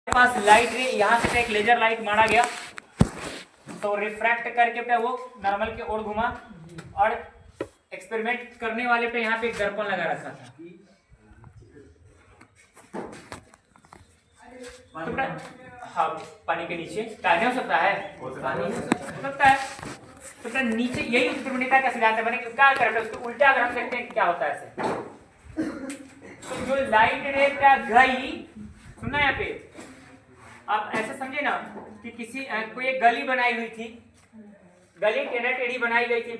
पास light रे यहाँ से एक लेजर लाइट मारा गया तो रिफ्रैक्ट करके पे वो नॉर्मल के ओर घुमा और एक्सपेरिमेंट करने वाले पे यहाँ पे एक दर्पण लगा रखा था। तो हाँ पानी के नीचे नहीं हो सकता है, पानी हो सकता है। तो नीचे यही उत्पन्नता का सिद्धांत है। मैंने क्या करते हैं उसको उल्टा अगर हम देखते हैं क्या होता है ऐसे। तो जो लाइट रे का गई सुनना यहाँ पे आप ऐसे समझे ना कि किसी कोई एक गली बनाई हुई थी, गली टेढ़ा टेढ़ी बनाई गई थी,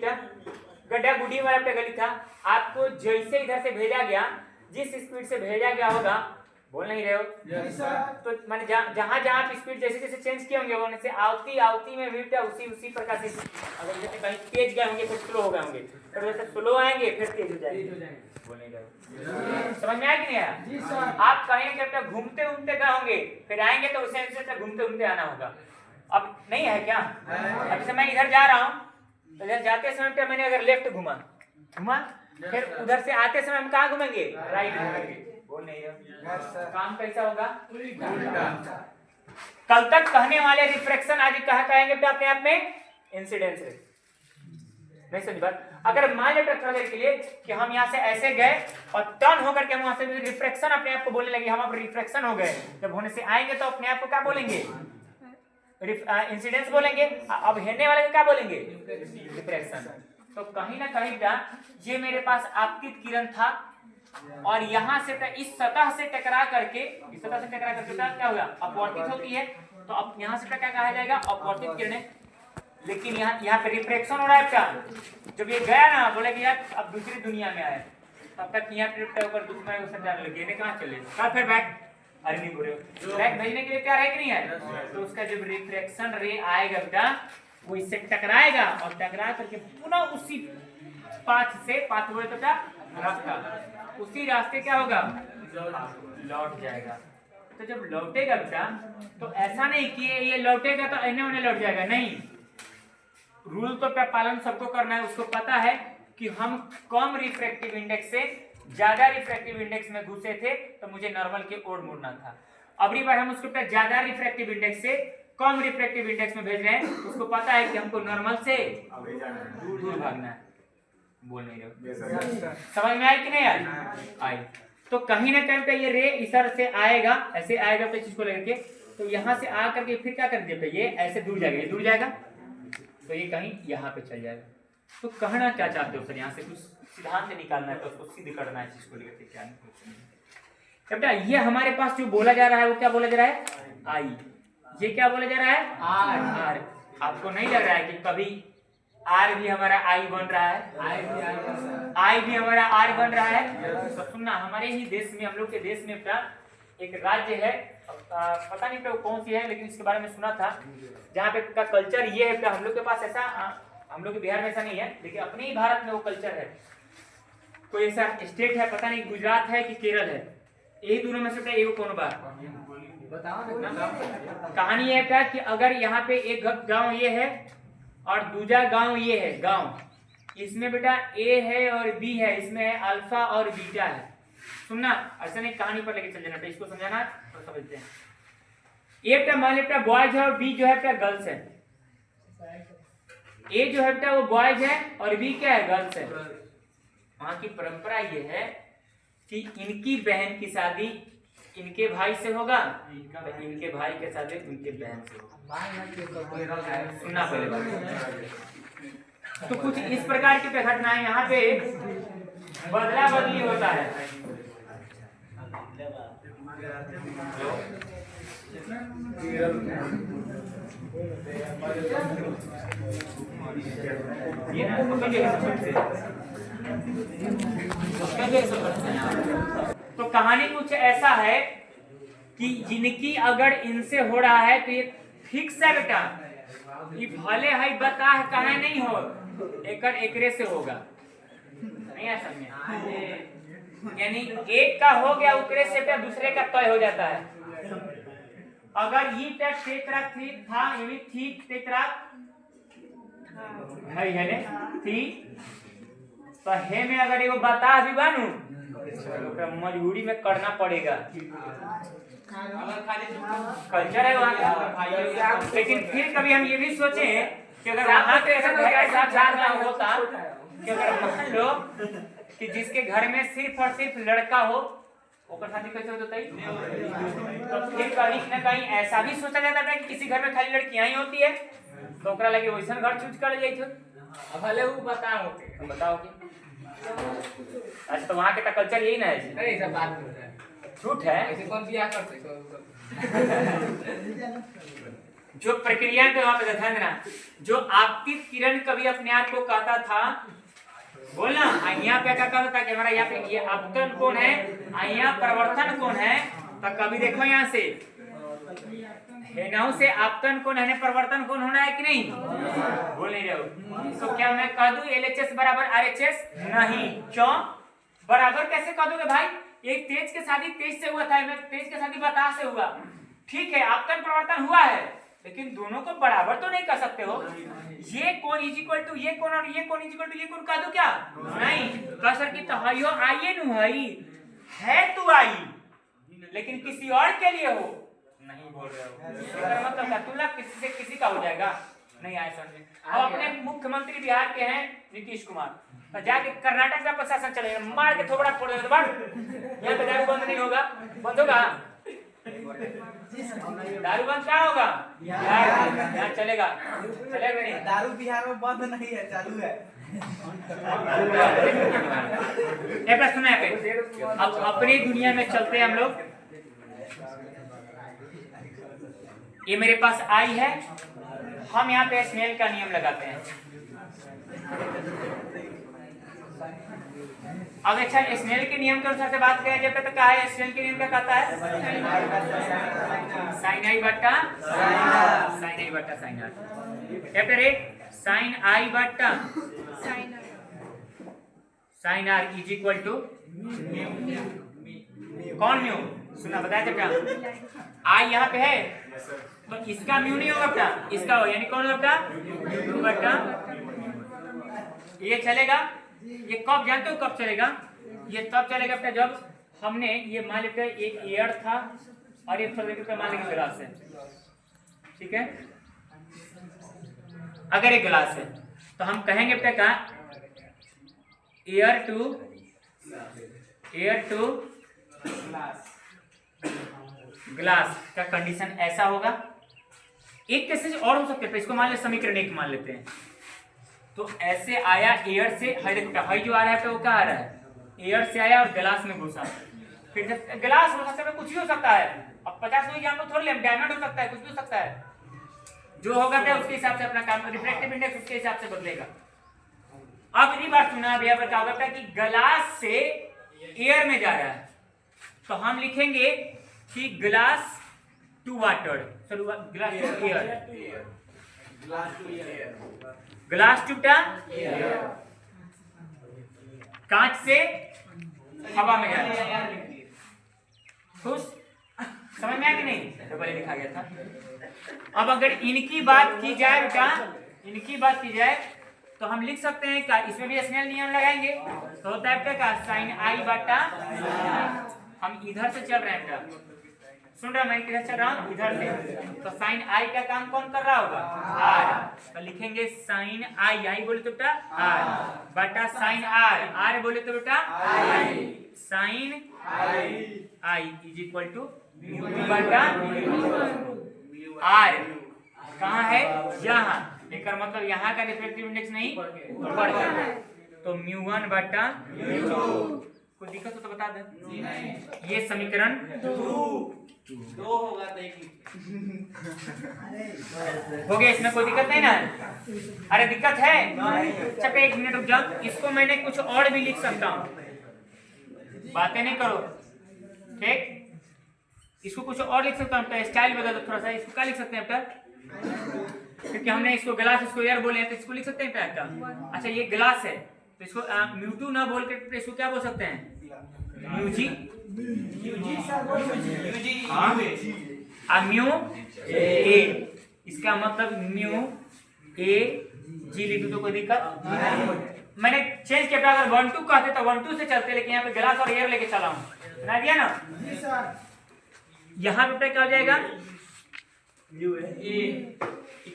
गड्ढा गुड्डी वाला पे गली था। आपको जैसे इधर से भेजा गया, जिस स्पीड से भेजा गया होगा, बोल नहीं रहे हो तो माने जहां जहां आप स्पीड जैसे जैसे चेंज किए होंगे वहां से आवती आवती में भी उसी प्रकार से अगर जैसे कहीं तेज गए होंगे फिर स्लो हो गए होंगे, फिर वैसे स्लो आएंगे फिर तेज हो जाएंगे। बोल नहीं रहे समझ में आया कि नहीं आया? आप कहीं जब घूमते घूमते गए होंगे फिर आएंगे तो उसे घूमते घूमते आना होगा। अब नहीं है क्या? अब जैसे मैं इधर जा रहा हूँ तो इधर जाते समय पे मैंने अगर लेफ्ट घुमा फिर उधर से आते समय हम कहाँ घूमेंगे? राइट घूमेंगे। बोल नहीं रहे काम कैसा होगा? कल तक कहने वाले रिफ्रैक्शन आज कहेंगे अपने आप में इंसिडेंस रे। नहीं समझ बात? अगर मान लो थोड़ा देर के लिए कि हम यहाँ से ऐसे गए और टर्न होकर के हम वहां से रिफ्रैक्शन अपने आप को बोलने लगे, हम अब रिफ्रैक्शन हो गए, जब होने से आएंगे तो अपने आप को क्या बोलेंगे? इंसिडेंस बोलेंगे। अब हेरने वाले को क्या बोलेंगे? रिफ्रैक्शन। तो कहीं ना कहीं का ये मेरे पास आपतित किरण था और यहाँ से इस सतह से टकरा करके क्या हुआ? अपवर्तित होती है। तो अब यहाँ से क्या कहा जाएगा? अपवर्तित किरणें। लेकिन यहाँ पे रिफ्रैक्शन हो रहा है क्या? जब ये गया ना बोले कि यार अब दूसरी दुनिया में आए, तब तक यहाँ पे ऊपर दूसरा समझाने लगे कहाँ चले कल फिर बैक अरे नहीं बोल रहे बैक भेजने के लिए तैयार है कि नहीं है? तो उसका जब रिफ्रैक्शन रे आएगा बेटा वो इससे टकराएगा और टकरा करके पुनः उसी पाथ से बोले तो क्या रास्ता, उसी रास्ते क्या होगा? लौट जाएगा। तो जब लौटेगा बेटा तो ऐसा नहीं कि ये लौटेगा तो इन्हें उन्हें लौट जाएगा, नहीं। रूल तो क्या पालन सबको करना है। उसको पता है कि हम कम रिफ्रैक्टिव इंडेक्स से ज्यादा रिफ्रैक्टिव इंडेक्स में घुसे थे तो मुझे नॉर्मल के ओर मुड़ना था। अगली बार हम उसको ज्यादा रिफ्रैक्टिव इंडेक्स से कम रिफ्रैक्टिव इंडेक्स में भेज रहे हैं, उसको पता है कि हमको नॉर्मल से दूर भागना है। बोल नहीं रहे समझ में आए कि नहीं आई? तो कहीं ना कहीं पे ये रे इस तरह से आएगा, ऐसे आएगा तो चीज को लेकर तो यहाँ से आ करके फिर क्या कर देते, ये ऐसे दूर जाएगा, ये दूर जाएगा तो ये कहीं यहाँ पे चल जाएगा। तो कहना क्या चाहते हो सर? यहाँ से कुछ सिद्धांत निकालना है तो उसको सिद्ध करना है चीज को लेकर क्या बेटा? ये हमारे पास जो बोला जा रहा है वो क्या बोला जा रहा है? आई। ये क्या बोला जा रहा है? आर। आपको नहीं लग रहा है कि कभी आर भी हमारा आई बन रहा है? आई भी हमारा आर बन रहा है। तो सुनना, हमारे ही देश में, हम लोग के देश में एक राज्य है, पता नहीं तो कौन सी है, लेकिन इसके बारे में सुना था, जहाँ पे का कल्चर ये है। हम लोग के पास ऐसा, हम लोग के बिहार में ऐसा नहीं है, लेकिन अपने ही भारत में वो कल्चर है। कोई ऐसा स्टेट है, पता नहीं गुजरात है कि केरल है, यही दोनों में से एक कौन बात कहानी है क्या कि अगर यहाँ पे एक गांव ये है और दूसरा गांव ये है, गांव इसमें बेटा ए है और बी है, इसमें है अल्फा और बीटा है। सुनना, ऐसा नहीं कहानी पर लेके चल जाना, इसको समझाना तो समझते हैं। ए बेटा मान बेटा बॉयज है और बी जो है बेटा गर्ल्स है। ए जो है बेटा वो बॉयज है और बी क्या है? गर्ल्स है। वहां की परंपरा ये है कि इनकी बहन की शादी इनके भाई से होगा, इनके भाई के शादी उनके बहन से होगा। सुनना पहले बात। तो कुछ इस प्रकार की घटनाएं यहाँ पे बदला बदली होता है। ये तो कहानी कुछ ऐसा है कि जिनकी अगर इनसे हो रहा है तो ये फिक्स है बेटा, ये भले है बता है कहा नहीं हो, एकरे से होगा। नहीं ऐसा में यानी एक का हो गया उकरे से तो दूसरे का तय हो जाता है। अगर ये था थी है ने थी तो हे में अगर एगो बता भी बानू तो मजबूरी में करना पड़ेगा। कल्चर है वहाँ का। लेकिन फिर कभी हम ये भी सोचे कि अगर वहाँ पे ऐसा होता कि अगर मान लो कि जिसके घर में सिर्फ और सिर्फ लड़का हो, ओकर शादी कैसे होता है? तो फिर कहीं न कहीं ऐसा भी सोचा जाता है कि किसी घर में खाली लड़कियां ही होती है, तो ओकरा लगे वैसा घर चूज कर जाई थो। भले वो बताओगे अच्छा, तो वहाँ के कल्चर यही ना है? नहीं, सब बात हो रहा है, झूठ है। ऐसे कौन बियाह करते जो प्रक्रिया पे वहाँ पे ध्यान देना। जो आपतित किरण कभी अपने आप को कहता था, बोलना यहाँ पे क्या कहता था कि हमारा यहाँ पे ये अपतन कौन है, यहाँ परिवर्तन कौन है। तो कभी देखो यहाँ से हेनाऊ से आपतन कौन है, परिवर्तन कौन होना है कि नहीं? बोल नहीं रहे हो। तो क्या मैं कह दूं LHS बराबर RHS? नहीं। क्यों? बराबर कैसे कह दोगे भाई? एक तेज के शादी तेज से हुआ था, तेज के शादी बताह से हुआ। ठीक है, आपतन परिवर्तन हुआ है, लेकिन दोनों को बराबर तो नहीं कर सकते हो। ये कोण इज इक्वल टू ये कोण और ये कोण इज इक्वल टू ये कोण कह दो क्या? नहीं कह सर की तो हयो आइए नु है तू आई, लेकिन किसी और के लिए हो नहीं बोल रहे हो। मतलब तुलना किसी से किसी का हो जाएगा नहीं आए समझे। अब अपने मुख्यमंत्री बिहार के हैं नीतीश कुमार, तो जाके कर्नाटक का प्रशासन चलेगा, मार के थोबड़ा फोड़ देगा। यहाँ पे दारू बंद नहीं होगा, बंद होगा? दारू बंद क्या होगा? यहाँ चलेगा, चलेगा नहीं? दारू बिहार में बंद नहीं है, चालू है। एक सुना है अब अपनी दुनिया में चलते हैं हम लोग। ये मेरे पास आई है, हम यहाँ पे स्नेल का नियम लगाते हैं। अब अच्छा स्नेल के नियम के अनुसार से बात करें जब तक क्या है, स्नेल के नियम क्या कहता है? साइन आई बट्टा साइन आर साइन आई बट्टा sine R is equal to कौन म्यू? सुना बताया जब क्या आई यहाँ पे है तो इसका म्यू नहीं होगा बेटा, इसका हो, यानी कौन होगा म्यू बट्टा। ये चलेगा, ये कब जानते हो कब चलेगा? ये तब चलेगा बेटा जब हमने ये मान लेते एक एयर था और एक मान लेंगे गिलास है, ठीक है? अगर एक गिलास है तो हम कहेंगे बेटा क्या एयर टू ग्लास का कंडीशन ऐसा होगा। एक केसेस और हो सकते हैं, इसको मान ले समीकरण एक मान लेते हैं। तो ऐसे आया एयर से, हाई जो आ रहा है तो वो क्या आ रहा है? एयर से आया और गिलास में घुसा। फिर जब गिलास हो सकता है, कुछ भी हो सकता है। अब 50 हुई हम लोग थोड़ी ले, डायमंड हो सकता है, कुछ भी हो सकता है। जो होगा उसके हिसाब से अपना काम, रिफ्रैक्टिव इंडेक्स उसके हिसाब से बदलेगा। अब अगली बार सुना भैया पर क्या होगा कि गिलास से एयर में जा रहा है, तो हम लिखेंगे कि glass to water, glass to air, glass to air, कांच से हवा में जा रहा है। खुश समझ में आया कि नहीं? तो पहले लिखा गया था। अब अगर इनकी बात की जाए बेटा, इनकी बात की जाए तो हम लिख सकते हैं का, इसमें भी स्नेल नियम लगाएंगे तो होता है बेटा का साइन आई बटा, हम इधर से चल रहे हैं बेटा, सुन रहे हैं मैं किधर चल रहा हूँ? इधर से। तो साइन आई का काम कौन कर रहा होगा? आर। तो लिखेंगे साइन आई, आई बोले तो बेटा आर बटा साइन आर, आर बोले तो बेटा I, sine I is equal to बटा आर। कहाँ है? यहाँ। लेकर मतलब यहाँ का रिफ्रैक्टिव इंडेक्स नहीं बढ़ गया, तो म्यू1 बटा म्यू2। कोई दिक्कत हो तो बता दे। ये समीकरण 2 होगा, हो गया, इसमें कोई दिक्कत नहीं ना? अरे दिक्कत है? अच्छा एक मिनट रुक जाओ, इसको मैंने कुछ और भी लिख सकता हूँ, बातें नहीं करो, ठीक? इसको कुछ और लिख सकता हूँ, स्टाइल बदल दो थोड़ा सा। इसको क्या लिख सकते हैं बेटा? क्योंकि हमने इसको गिलास, इसको एयर बोले हैं, तो इसको लिख सकते हैं बेटा। अच्छा ये गिलास है तो इसको म्यू2 ना बोल के इसको क्या बोल सकते हैं? म्यूजी, म्यू ए, इसका मतलब म्यू ए जी लिखूं तो कोई दिक्कत? मैंने चेंज किया, अगर 1-2 कहते तो 1-2 से चलते, लेकिन यहाँ पे गिलास और एयर लेके चला हूँ, बना दिया ना? यहाँ पे क्या हो जाएगा?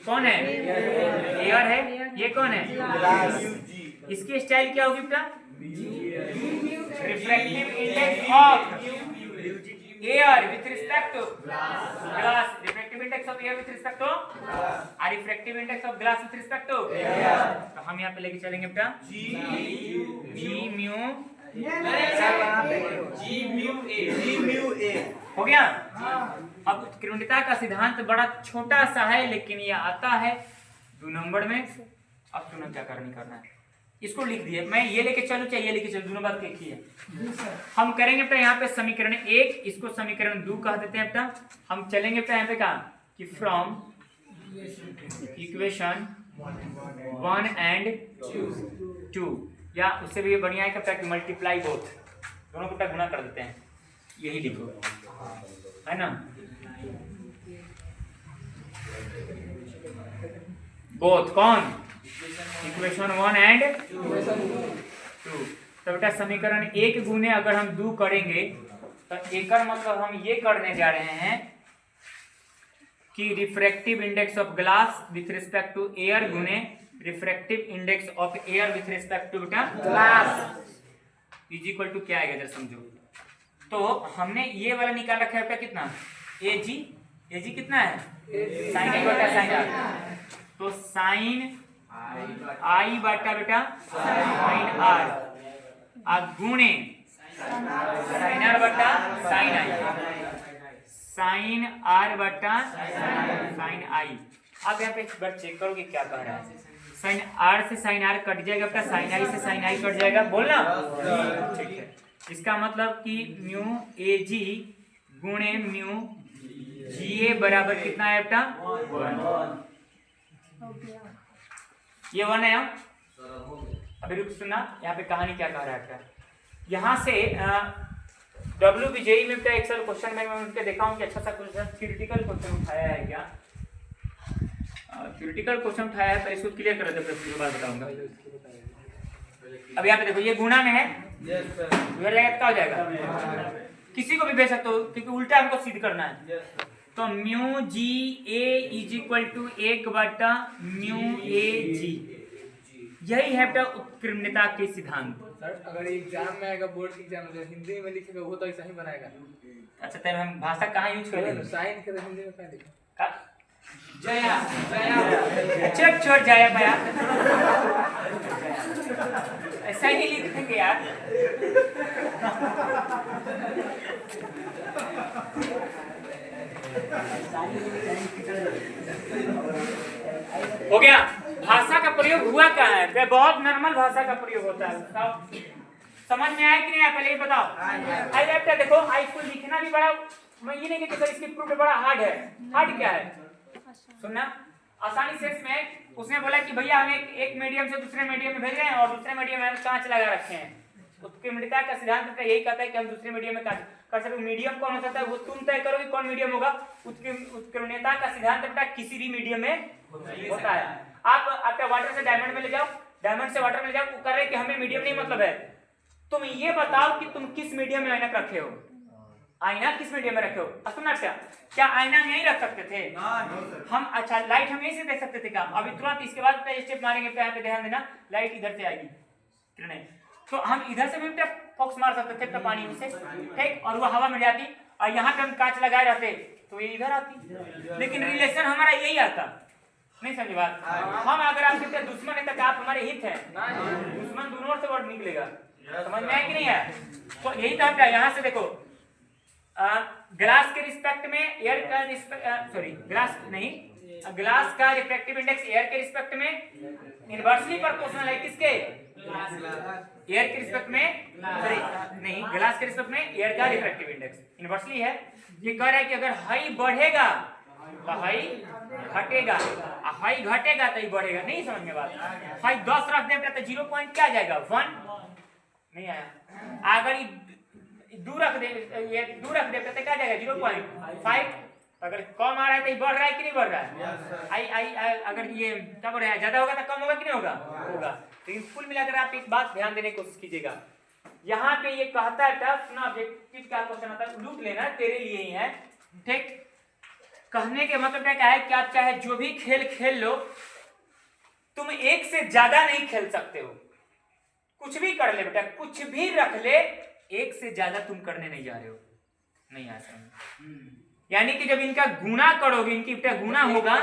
कौन है? एयर है। ये कौन है? इसकी स्टाइल क्या होगी बेटा? Refractive index of air with respect to glass. Refractive index of air with respect to और refractive index of glass with respect to. तो हम यहाँ पे लेके चलेंगे बेटा जी म्यू ए। हो गया। अब उत्कीर्णता का सिद्धांत बड़ा छोटा सा है लेकिन ये आता है 2 नंबर में। अब सुनो क्या करना है। इसको लिख दिए, मैं ये लेके चलूं चाहे ये लेके चलूं, दोनों बात एक ही है। हम करेंगे बेटा यहाँ पे समीकरण 1, इसको समीकरण 2 कह देते हैं बेटा। हम चलेंगे बेटा यहाँ पे कहा कि फ्रॉम इक्वेशन 1 and 2, या उससे भी बढ़िया है बेटा कि मल्टीप्लाई बोथ, दोनों को बेटा गुणा कर देते हैं। यही लिखो, है ना? बोथ कौन? Equation 1 and 2। तो बेटा समीकरण 1 गुने अगर हम 2 करेंगे तो एक मतलब हम ये करने जा रहे हैं कि refractive index of glass with respect to air गुने refractive index of air with respect to बेटा ग्लास इज इक्वल टू क्या आएगा जरा समझो। तो हमने ये वाला निकाल रखा है बेटा कितना? एजी कितना है? साइन आई बटा साइन आर। तो साइन आई बटा बेटा साइन आर गुणे साइन आर बटा साइन आई, साइन आर बटा साइन आई। अब यहाँ पे एक बार चेक करो कि क्या कह रहा है। साइन आर से साइन आर कट जाएगा बेटा, साइन आई से साइन आई कट जाएगा, बोलना ठीक है। इसका मतलब कि म्यू ए जी गुणे म्यू जी ए बराबर कितना है बेटा? 1। ये 1 है। अभी रुक सुनना, यहाँ पे कहानी क्या कह रहा है। यहाँ से WBJE में बेटा एक साल क्वेश्चन में उनके देखा हूँ कि अच्छा सा क्वेश्चन थ्योरेटिकल क्वेश्चन उठाया है क्या? थ्योरेटिकल क्वेश्चन उठाया है, तो इसको क्लियर कर देते हैं, फिर बाद बताऊंगा। अब यहाँ पे देखो ये गुणा में है, उधर जाएगा क्या हो जाएगा? किसी को भी भेज सकते हो क्योंकि उल्टा हमको सिद्ध करना है। तो mu G A is equal to 1 बटा म्यू ए जी, यही है बेटा उत्कीर्णता के सिद्धांत। सर अगर एग्जाम में आएगा, बोर्ड के एग्जाम में हिंदी में लिखेगा वो तो ऐसा ही बनाएगा। अच्छा तेरे हम भाषा कहाँ यूज करेंगे? साइन के हिंदी में क्या लिखा? जया चुप छोड़ जाया भैया, ऐसा ही लिखेंगे यार। हो गया। भाषा का प्रयोग हुआ क्या है? बहुत नॉर्मल भाषा का प्रयोग होता है। समझ में आया कि नहीं आया? पहले ये बताओ। आई बेटा देखो, आई को लिखना भी बड़ा, मैं ये नहीं कहती सर इसकी प्रूफ बड़ा हार्ड है। हार्ड क्या है सुनना, आसानी से इसमें उसने बोला कि भैया हम एक मीडियम से दूसरे मीडियम में भेज रहे हैं और दूसरे मीडियम में हम कांच लगा रखे हैं। उत्कीर्णता का सिद्धांत यही कहता है कि हम दूसरे मीडियम में कांच कर सकते। मीडियम कौन हो सकता है वो तुम तय करोगे कौन मीडियम होगा। उत्कीर्णता का सिद्धांत बेटा किसी भी मीडियम में होता है। आप आपका वाटर से डायमंड में ले जाओ, डायमंड से वाटर में ले जाओ, वो कर रहे कि हमें मीडियम नहीं मतलब है। तुम ये बताओ कि तुम किस मीडियम में ऐनक रखे हो, आईना किस मीडियम में रखे हो। सुनना क्या आईना हम यही रख सकते थे हम? अच्छा लाइट हम यही से देख सकते थे क्या? अभी तुरंत इसके बाद स्टेप मारेंगे, यहाँ पे ध्यान देना, लाइट इधर से आएगी किरणें, तो हम इधर से भी फोक्स मार सकते थे पानी से, ठीक, और वो हवा में जाती और यहाँ पे हम कांच लगाए रहते तो ये इधर आती। लेकिन रिलेशन हमारा यही आता, नहीं समझे बात? हम अगर आपके दुश्मन है तो आप हमारे हित हैं, दुश्मन दोनों ओर से वर्ड निकलेगा। समझ में आया कि नहीं है? तो यही था बेटा। यहाँ से देखो ग्लास के रिस्पेक्ट में एयर का सॉरी ग्लास नहीं, ग्लास का रिफ्रैक्टिव इंडेक्स एयर के रिस्पेक्ट में इनवर्सली प्रोपोर्शनल है। किसके? एयर के रिस्पेक्ट में, सॉरी नहीं, ग्लास के रिस्पेक्ट में एयर का रिफ्रैक्टिव इंडेक्स इनवर्सली है। ये कह रहा है कि अगर हाई बढ़ेगा तो हाई घटेगा, हाई घटेगा तो ही बढ़ेगा। नहीं समझ में बात? हाई 10 रख दे तो 0 पॉइंट क्या जाएगा 1 नहीं आया। अगर दूर रख दे, ये दूर रख दे तो क्या जाएगा 0.5। अगर कम आ रहा है तो ये बढ़ रहा है कि नहीं बढ़ रहा है? आई अगर ये क्या बढ़ रहा है, ज्यादा होगा तो कम होगा कि नहीं होगा? होगा। लेकिन कुल मिलाकर आप एक बात ध्यान देने की कोशिश कीजिएगा। यहाँ पे ये कहता है सुना, ऑब्जेक्टिव क्या क्वेश्चन आता है, लूट लेना तेरे लिए ही है ठीक, कहने के मतलब क्या है कि आप चाहे जो भी खेल खेल लो, तुम एक से ज्यादा नहीं खेल सकते हो। कुछ भी कर ले बेटा, कुछ भी रख ले, एक से ज्यादा तुम करने नहीं जा रहे हो, नहीं आ सकते। यानी कि जब इनका गुना करोगे, इनकी बेटा गुना होगा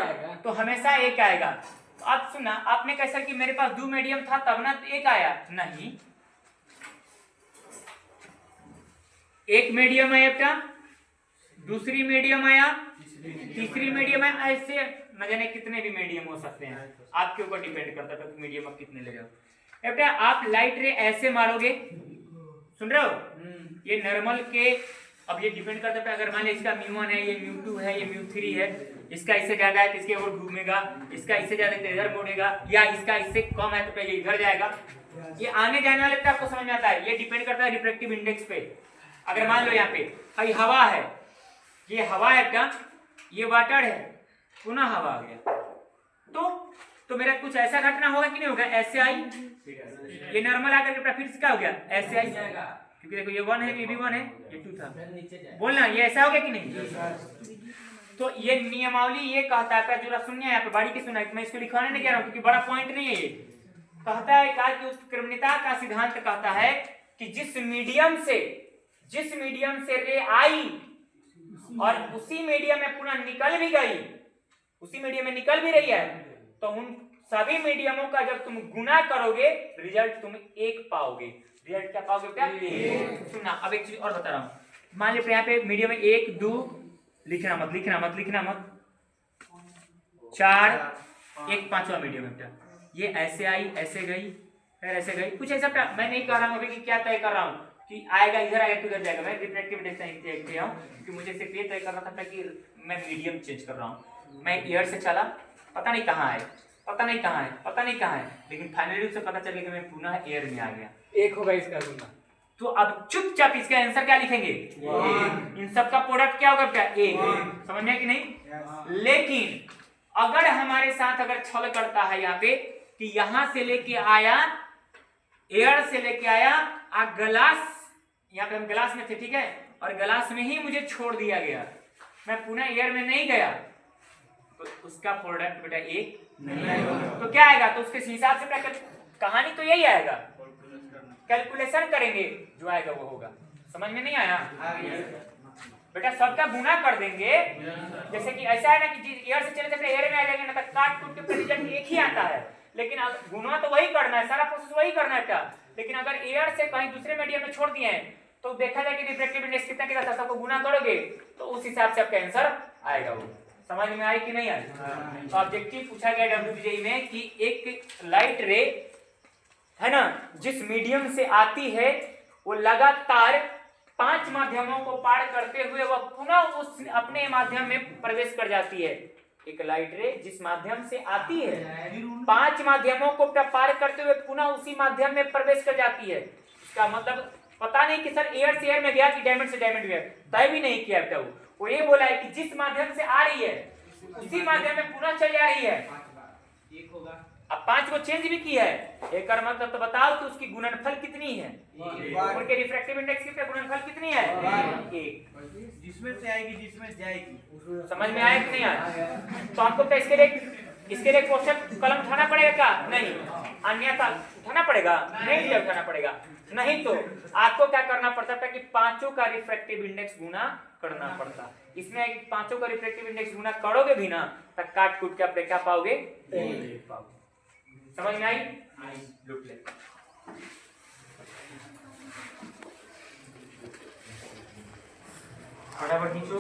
तो हमेशा एक आएगा। तो आप सुना, आपने कैसा कि मेरे पास 2 मीडियम था तब ना एक आया, नहीं, एक मीडियम है बेटा, दूसरी मीडियम आया, तीसरी मीडियम है, ऐसे न जाने कितने भी मीडियम हो सकते हैं, आपके ऊपर डिपेंड करता है कि मीडियम आप कितने ले रहे हो। बेटा आप लाइट रे ऐसे मारोगे, सुन रहे हो, ये नॉर्मल के, अब ये डिपेंड करता है, अगर मान लीजिए इसका μ1 है, ये μ2 है, ये μ3 है, इसका इससे ज्यादा है तो इसके ऊपर घूमेगा, इसका इससे ज्यादा तो इधर मुड़ेगा, या इसका इससे कम है तो ये इधर जाएगा। ये आने जाने वाले पे आपको समझ में आता है, ये डिपेंड करता है रिफ्रैक्टिव इंडेक्स पे। अगर मान लो यहाँ पे भाई हवा है, ये हवा है क्या, ये वाटर है, पुनः हवा आ गया, तो मेरा कुछ ऐसा घटना होगा कि नहीं होगा, ऐसे आई, ये नॉर्मल आकर के फिर से क्या हो गया, ऐसे आई, क्योंकि देखो ये 1 है, ये भी 1 है, ये 2 था, बोलना ये ऐसा हो गया कि नहीं। तो ये नियमावली ये कहता है, जरा सुनिए यहाँ पे बारी की सुना, मैं इसको लिखवाने नहीं कह रहा हूँ क्योंकि बड़ा पॉइंट नहीं है। ये कहता है कि उस क्रमणिता का सिद्धांत कहता है कि जिस मीडियम से रे आई और उसी मीडियम में पुनः निकल भी गई, उसी मीडियम में निकल भी रही है, तो उन सभी मीडियमों का जब तुम गुना करोगे रिजल्ट तुम एक पाओगे। रिजल्ट क्या पाओगे क्या, एक। सुनना, अब एक चीज और बता रहा हूँ, मान लीजिए यहाँ पे मीडियम में 1 2, लिखना मत 4, एक 5वां मीडियम है, ये ऐसे आई, ऐसे गई, फिर ऐसे गई, कुछ ऐसा मैं नहीं कर रहा हूँ अभी कि क्या तय कर रहा हूँ कि आएगा इधर आएगा तो इधर जाएगा, मैं रिफ्रैक्टिव इंडेक्स तय किया हूँ कि मुझे सिर्फ ये तय करना था कि मैं मीडियम चेंज कर रहा हूँ। मैं एयर से चला, पता नहीं कहाँ है, लेकिन फाइनली रूप से पता चल गया कि मैं पुनः एयर में आ गया, एक होगा इसका गुना। तो अब चुपचाप इसका आंसर क्या लिखेंगे, इन सब का प्रोडक्ट क्या होगा, क्या, एक। समझ में कि नहीं। लेकिन अगर हमारे साथ अगर छल करता है यहाँ पे कि यहां से लेके आया, एयर से लेके आया, ग्लास, यहाँ पे हम ग्लास में थे, ठीक है, और ग्लास में ही मुझे छोड़ दिया गया, मैं पुनः एयर में नहीं गया, तो उसका प्रोडक्ट बेटा एक नहीं आएगा। तो क्या आएगा, तो उसके हिसाब से कहानी तो यही आएगा, कैलकुलेशन करेंगे, जो आएगा वो होगा। समझ में नहीं आया बेटा, सबका गुना कर देंगे। जैसे कि ऐसा है ना कि एयर से चले चले एयर में आ जाएंगे ना, तो काट कूट के रिजल्ट एक ही आता है, लेकिन गुना तो वही करना है, सारा प्रोसेस वही करना है। लेकिन अगर एयर से कहीं दूसरे मीडियम में छोड़ दिए हैं तो देखा जाए कि रिफ्रैक्टिव इंडेक्स कितना कितना था, सबको गुना करोगे तो उस हिसाब से आपका आंसर आएगा। वो समझ में आई कि नहीं आई। तो ऑब्जेक्टिव पूछा गया WBJE में कि एक लाइट रे है ना, जिस मीडियम से आती है वो लगातार 5 माध्यमों को पार करते हुए वह पुनः उस अपने माध्यम में प्रवेश कर जाती है। एक लाइट रे जिस माध्यम से आती है 5 माध्यमों को पार करते हुए पुनः उसी माध्यम में प्रवेश कर जाती है। इसका मतलब पता नहीं कि सर एयर से एयर में गया कि डायमंड से डायमंड गया, तय भी नहीं किया बेटा। वो ये बोला है कि जिस माध्यम से आ रही है उसी माध्यम में पुनः चली आ रही है। एक होगा, अब 5 को चेंज भी किया है, एक और मतलब तो बताओ कि उसकी गुणनफल कितनी है, उनके रिफ्रैक्टिव इंडेक्स की गुणनफल कितनी है, 1। जिसमें से आएगी जिसमें जाएगी। समझ में आया कि नहीं आया। तो आपको तो इसके लिए क्वेश्चन कलम उठाना पड़ेगा क्या, नहीं, अन्यथा उठाना पड़ेगा, नहीं उठाना पड़ेगा। नहीं तो आपको क्या करना पड़ता था कि 5 का रिफ्रैक्टिव इंडेक्स गुना करना पड़ता। इसमें 5 का रिफ्रैक्टिव इंडेक्स गुना करोगे भी ना तब काट कूट के आप क्या पाओगे, समझ में आई। लुक ले फटाफट खींचो।